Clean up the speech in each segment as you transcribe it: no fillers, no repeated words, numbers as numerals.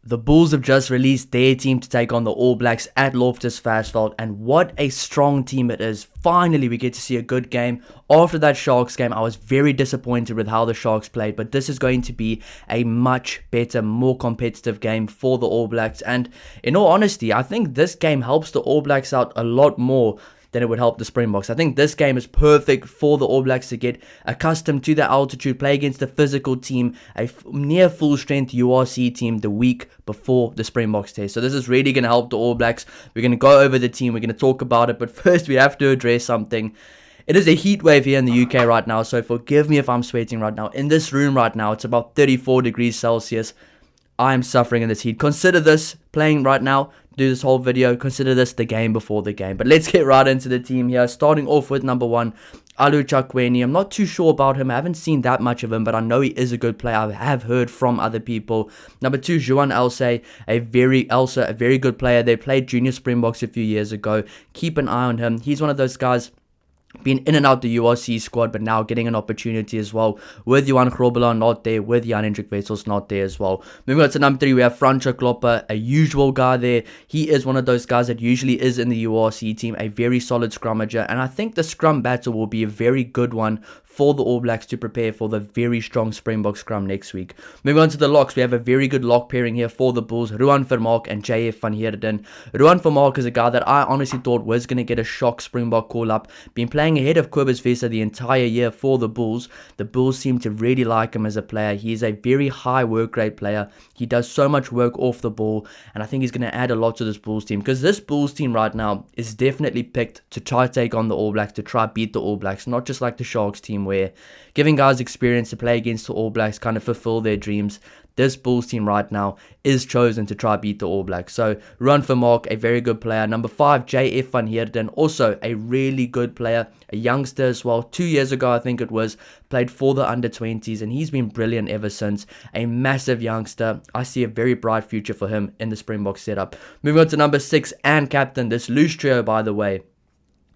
The Bulls have just released their team to take on the All Blacks at Loftus Versfeld, and what a strong team it is. Finally, we get to see a good game. After that Sharks game, I was very disappointed with how the Sharks played, but this is going to be a much better, more competitive game for the All Blacks, and in all honesty, I think this game helps the All Blacks out a lot more than it would help the Springboks. I think this game is perfect for the All Blacks to get accustomed to the altitude, play against a physical team, a near full strength URC team the week before the Springboks test. So this is really going to help the All Blacks. We're going to go over the team, we're going to talk about it, but first we have to address something. It is a heat wave here in the UK right now, so forgive me if I'm sweating right now. In this room right now, it's about 34 degrees Celsius. I'm suffering in this heat. Consider this playing right now. Do this whole video. Consider this the game before the game. But let's get right into the team here. Starting off with number 1, Alu Chakweni. I'm not too sure about him. I haven't seen that much of him, but I know he is a good player. I have heard from other people. Number 2, Juan Elsa, a very good player. They played Junior Springboks a few years ago. Keep an eye on him. He's one of those guys been in and out the URC squad, but now getting an opportunity as well. With Johan Grobela not there, with Jan Hendrik Wessels not there as well. Moving on to number 3, we have Franco Klopper, a usual guy there. He is one of those guys that usually is in the URC team, a very solid scrummager, and I think the scrum battle will be a very good one for the All Blacks to prepare for the very strong Springbok scrum next week. Moving on to the locks, we have a very good lock pairing here for the Bulls, Ruan Vermaak and JF van Heerden. Ruan Vermaak is a guy that I honestly thought was going to get a shock Springbok call-up. Been playing ahead of Kobus Vesa the entire year for the Bulls. The Bulls seem to really like him as a player. He is a very high work rate player. He does so much work off the ball, and I think he's going to add a lot to this Bulls team, because this Bulls team right now is definitely picked to try to take on the All Blacks, to try beat the All Blacks, not just like the Sharks team where giving guys experience to play against the All Blacks kind of fulfill their dreams. This Bulls team right now is chosen to try beat the All Blacks. So Ruan Vermaak, a very good player. Number 5, JF van Heerden, also a really good player, a youngster as well. 2 years ago, I think it was, played for the under-20s, and he's been brilliant ever since. A massive youngster. I see a very bright future for him in the Springbok setup. Moving on to number 6 and captain. This loose trio, by the way,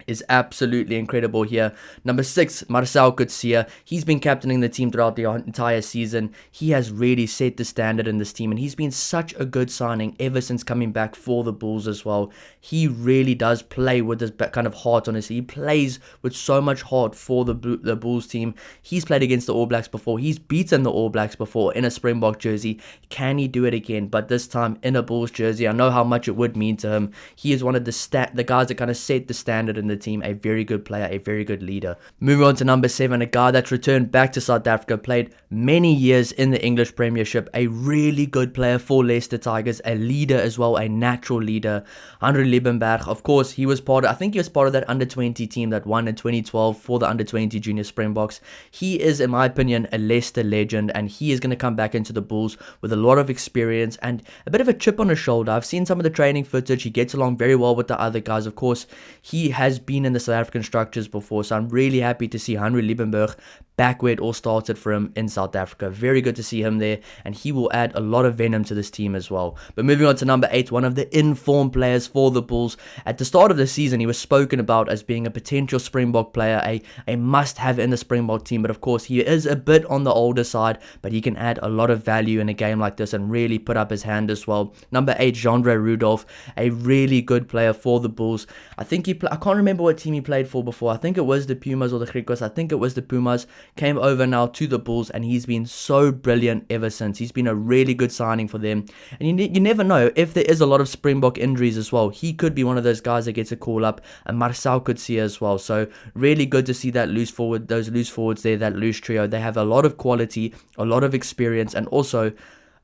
is absolutely incredible here. Number 6, Marcel Coetzee. He's been captaining the team throughout the entire season. He has really set the standard in this team, and he's been such a good signing ever since coming back for the Bulls as well. He really does play with this kind of heart on his. He plays with so much heart for the Bulls team. He's played against the All Blacks before. He's beaten the All Blacks before in a Springbok jersey. Can he do it again? But this time in a Bulls jersey. I know how much it would mean to him. He is one of the guys that kind of set the standard in the team. A very good player, a very good leader. Moving on to number 7, a guy that's returned back to South Africa, played many years in the English Premiership, a really good player for Leicester Tigers, a leader as well, a natural leader. Henry Liebenberg, of course, he was part of that under-20 team that won in 2012 for the under-20 Junior Springboks. He is, in my opinion, a Leicester legend, and he is going to come back into the Bulls with a lot of experience and a bit of a chip on his shoulder. I've seen some of the training footage. He gets along very well with the other guys. Of course, he has been in the South African structures before, so I'm really happy to see Henry Liebenberg back where it all started for him in South Africa. Very good to see him there, and he will add a lot of venom to this team as well. But moving on to number 8, one of the informed players for the Bulls. At the start of the season, he was spoken about as being a potential Springbok player, a must-have in the Springbok team, but of course he is a bit on the older side, but he can add a lot of value in a game like this and really put up his hand as well. Number 8, Jandre Rudolph, a really good player for the Bulls. I think I can't remember what team he played for before. I think it was the Pumas or the Griquas. I think it was the Pumas. Came over now to the Bulls, and he's been so brilliant ever since. He's been a really good signing for them, and you never know, if there is a lot of Springbok injuries as well, he could be one of those guys that gets a call up, and Marcel Coetzee as well. So really good to see that those loose forwards there, that loose trio. They have a lot of quality, a lot of experience, and also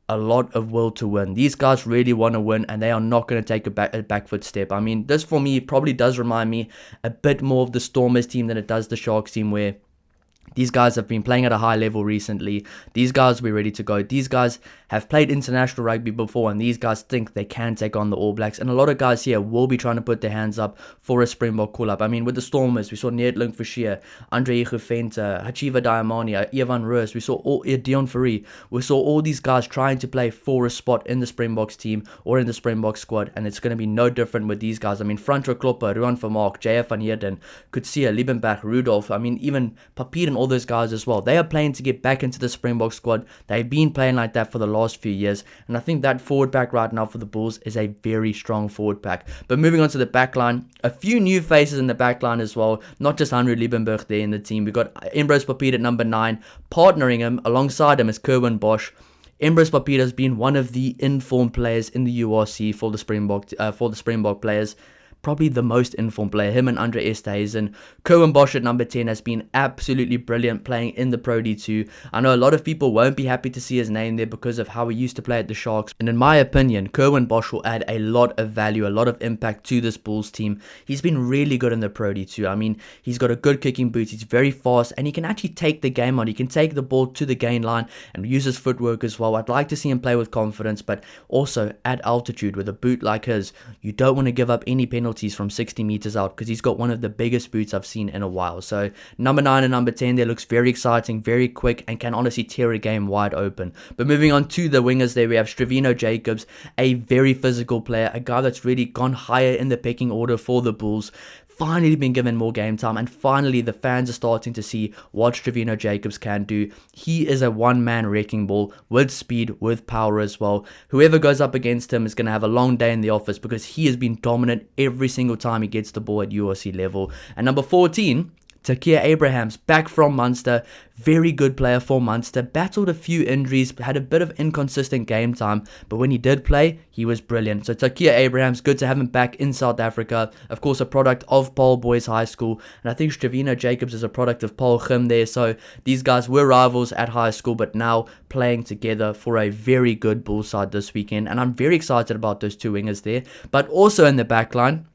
a lot of will to win. These guys really want to win, and they are not going to take a back foot step. I mean, this for me probably does remind me a bit more of the Stormers team than it does the Sharks team, where these guys have been playing at a high level recently. These guys will be ready to go. These guys have played international rugby before, and these guys think they can take on the All Blacks. And a lot of guys here will be trying to put their hands up for a Springbok call-up. I mean, with the Stormers, we saw Neertlink Verscheer, Andre Igufenta, Hachiva Diamani, Evan Roos. We saw Dion Fourie. We saw all these guys trying to play for a spot in the Springboks team or in the Springbok squad, and it's going to be no different with these guys. I mean, Franco Klopper, Ruan Vermaak, JF van Heerden, Coetzee, Liebenberg, Rudolph. I mean, even Papier and all those guys as well. They are playing to get back into the Springbok squad. They've been playing like that for the last few years, and I think that forward pack right now for the Bulls is a very strong forward pack. But moving on to the back line, a few new faces in the back line as well, not just Henry Liebenberg there in the team. We've got Ambrose Papita at number 9, partnering him alongside him is Kerwin Bosch. Ambrose Papita has been one of the informed players in the URC for the Springbok players. Probably the most informed player, him and Andre Esterhuizen. Kerwin Bosch at number 10 has been absolutely brilliant playing in the Pro D2. I know a lot of people won't be happy to see his name there because of how he used to play at the Sharks. And in my opinion, Kerwin Bosch will add a lot of value, a lot of impact to this Bulls team. He's been really good in the Pro D2. I mean, he's got a good kicking boot, he's very fast, and he can actually take the game on. He can take the ball to the gain line and use his footwork as well. I'd like to see him play with confidence, but also at altitude with a boot like his, you don't want to give up any penalties from 60 meters out because he's got one of the biggest boots I've seen in a while. So number 9 and number 10 there looks very exciting, very quick, and can honestly tear a game wide open. But moving on to the wingers there, we have Stravino Jacobs, a very physical player, a guy that's really gone higher in the pecking order for the Bulls. Finally been given more game time, and finally the fans are starting to see what Stravino Jacobs can do. He is a one-man wrecking ball with speed, with power as well. Whoever goes up against him is going to have a long day in the office because he has been dominant every single time he gets the ball at URC level. And number 14, Takia Abrahams, back from Munster, very good player for Munster, battled a few injuries, had a bit of inconsistent game time, but when he did play, he was brilliant. So Takia Abrahams, good to have him back in South Africa, of course a product of Paul Boys High School, and I think Stravino Jacobs is a product of Paul Gim there, so these guys were rivals at high school, but now playing together for a very good Bull side this weekend, and I'm very excited about those two wingers there. But also in the back line,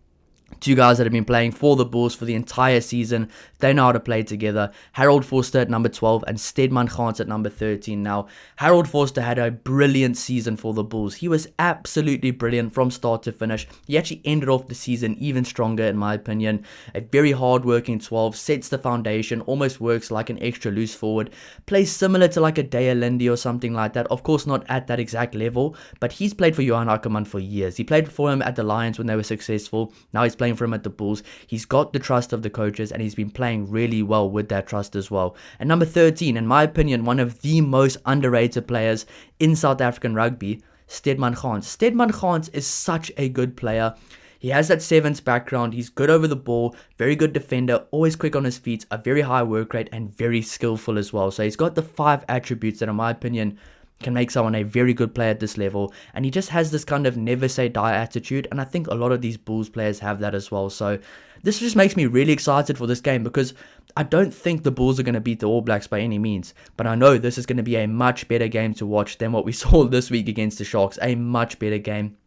two guys that have been playing for the Bulls for the entire season. They know how to play together. Harold Forster at number 12 and Stedman Gans at number 13. Now, Harold Forster had a brilliant season for the Bulls. He was absolutely brilliant from start to finish. He actually ended off the season even stronger in my opinion. A very hard-working 12, sets the foundation, almost works like an extra loose forward. Plays similar to like a Daya Lindy or something like that. Of course, not at that exact level, but he's played for Johan Ackermann for years. He played for him at the Lions when they were successful. Now he's playing for him at the Bulls. He's got the trust of the coaches and he's been playing really well with that trust as well. And number 13, in my opinion, one of the most underrated players in South African rugby, Stedman Gans. Stedman Gans is such a good player. He has that sevens background. He's good over the ball, very good defender, always quick on his feet, a very high work rate and very skillful as well. So he's got the 5 attributes that in my opinion can make someone a very good player at this level, and he just has this kind of never say die attitude, and I think a lot of these Bulls players have that as well. So this just makes me really excited for this game because I don't think the Bulls are going to beat the All Blacks by any means, but I know this is going to be a much better game to watch than what we saw this week against the Sharks. A much better game.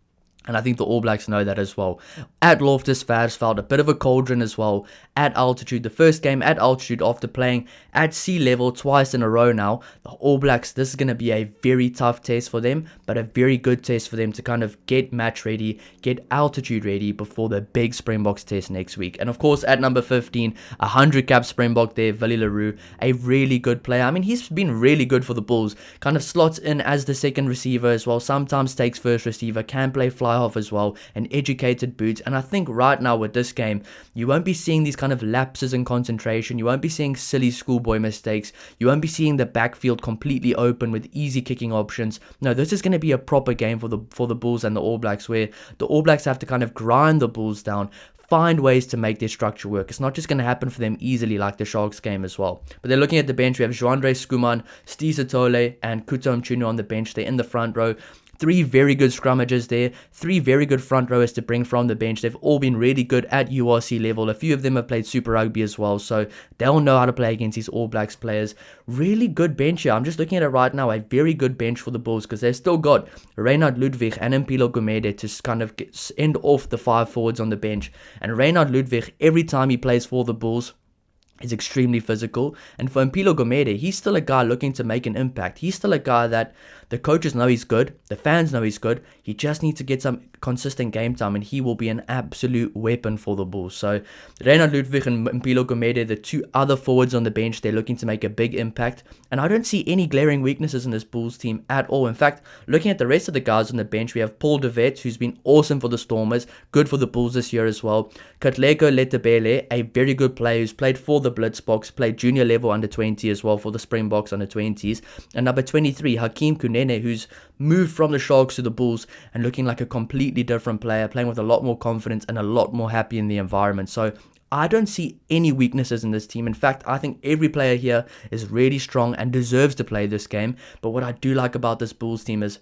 And I think the All Blacks know that as well. At Loftus Versfeld, a bit of a cauldron as well. At altitude, the first game at altitude after playing at sea level twice in a row now. The All Blacks, this is going to be a very tough test for them, but a very good test for them to kind of get match ready, get altitude ready before the big Springboks test next week. And of course, at number 15, 100 cap Springbok there, Willie Leroux, a really good player. I mean, he's been really good for the Bulls. Kind of slots in as the second receiver as well. Sometimes takes first receiver, can play fly off as well, an educated boot. And I think right now with this game, you won't be seeing these kind of lapses in concentration. You won't be seeing silly schoolboy mistakes. You won't be seeing the backfield completely open with easy kicking options. No, this is going to be a proper game for the Bulls and the All Blacks, where the All Blacks have to kind of grind the Bulls down, find ways to make their structure work. It's not just going to happen for them easily like the Sharks game as well. But they're looking at the bench. We have Joandre Skuman, Steve Satole, and Kutom Jr. on the bench. They're in the front row. 3 very good scrummagers there, 3 very good front rowers to bring from the bench. They've all been really good at URC level. A few of them have played Super Rugby as well, so they'll know how to play against these All Blacks players. Really good bench here. I'm just looking at it right now, a very good bench for the Bulls, because they've still got Reynard Ludwig and Mpilo Gumede to kind of end off the 5 forwards on the bench. And Reynard Ludwig, every time he plays for the Bulls, is extremely physical. And for Mpilo Gumede, he's still a guy looking to make an impact. He's still a guy that The coaches know he's good. The fans know he's good. He just needs to get some consistent game time, and he will be an absolute weapon for the Bulls. So Reynard Ludwig and Mpilo Gomede, the two other forwards on the bench, they're looking to make a big impact. And I don't see any glaring weaknesses in this Bulls team at all. In fact, looking at the rest of the guys on the bench, we have Paul de Vet, who's been awesome for the Stormers, good for the Bulls this year as well. Katlego Letebele, a very good player who's played for the Blitzboks, played junior level under 20 as well for the Springboks under 20s. And number 23, Hakeem Kunene, who's moved from the Sharks to the Bulls and looking like a completely different player, playing with a lot more confidence and a lot more happy in the environment. So I don't see any weaknesses in this team. In fact, I think every player here is really strong and deserves to play this game. But what I do like about this Bulls team is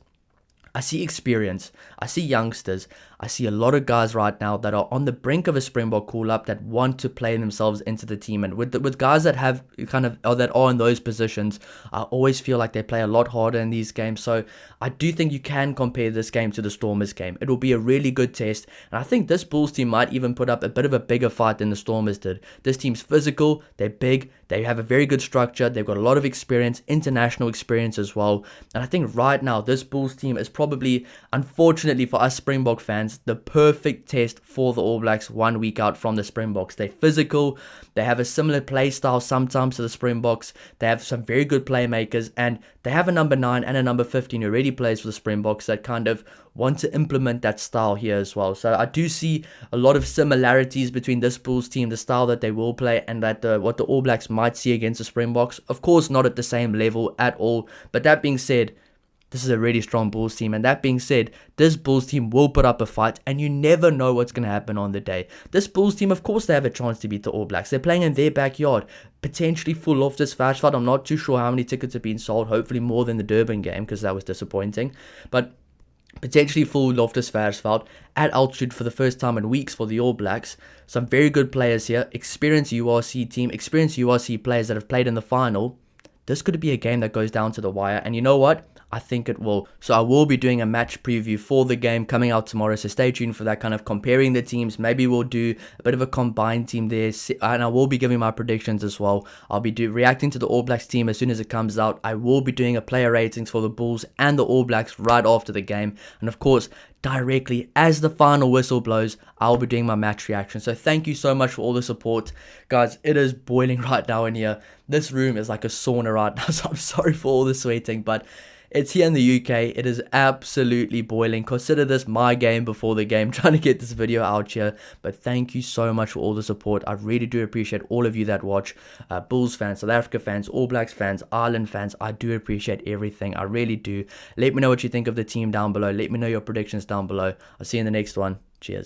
I see experience, I see youngsters, I see a lot of guys right now that are on the brink of a Springbok call-up that want to play themselves into the team. And with guys that have that are in those positions, I always feel like they play a lot harder in these games. So I do think you can compare this game to the Stormers game. It will be a really good test, and I think this Bulls team might even put up a bit of a bigger fight than the Stormers did. This team's physical, they're big, they have a very good structure, they've got a lot of experience, international experience as well. And I think right now this Bulls team is probably, unfortunately for us Springbok fans, the perfect test for the All Blacks 1 week out from the Springboks. They're physical, they have a similar play style sometimes to the Springboks, they have some very good playmakers, and they have a number 9 and a number 15 who already plays for the Springboks that kind of want to implement that style here as well. So I do see a lot of similarities between this Bulls team, the style that they will play, and that what the All Blacks might see against the Springboks. Of course, not at the same level at all, but that being said, this is a really strong Bulls team, and that being said, this Bulls team will put up a fight, and you never know what's going to happen on the day. This Bulls team, of course, they have a chance to beat the All Blacks. They're playing in their backyard, potentially full of this Versfeld. I'm not too sure how many tickets have been sold, hopefully more than the Durban game, because that was disappointing, but potentially full Loftus Versfeld at altitude for the first time in weeks for the All Blacks. Some very good players here, experienced URC team, experienced URC players that have played in the final. This could be a game that goes down to the wire, and you know what? I think it will. So I will be doing a match preview for the game coming out tomorrow, so stay tuned for that, kind of comparing the teams. Maybe we'll do a bit of a combined team there, and I will be giving my predictions as well. I'll be reacting to the All Blacks team as soon as it comes out. I will be doing a player ratings for the Bulls and the All Blacks right after the game, and of course, directly as the final whistle blows, I'll be doing my match reaction. So thank you so much for all the support, guys. It is boiling right now in here. This room is like a sauna right now, so I'm sorry for all the sweating, but it's here in the UK. It is absolutely boiling. Consider this my game before the game, trying to get this video out here. But thank you so much for all the support. I really do appreciate all of you that watch. Bulls fans, South Africa fans, All Blacks fans, Ireland fans. I do appreciate everything. I really do. Let me know what you think of the team down below. Let me know your predictions down below. I'll see you in the next one. Cheers.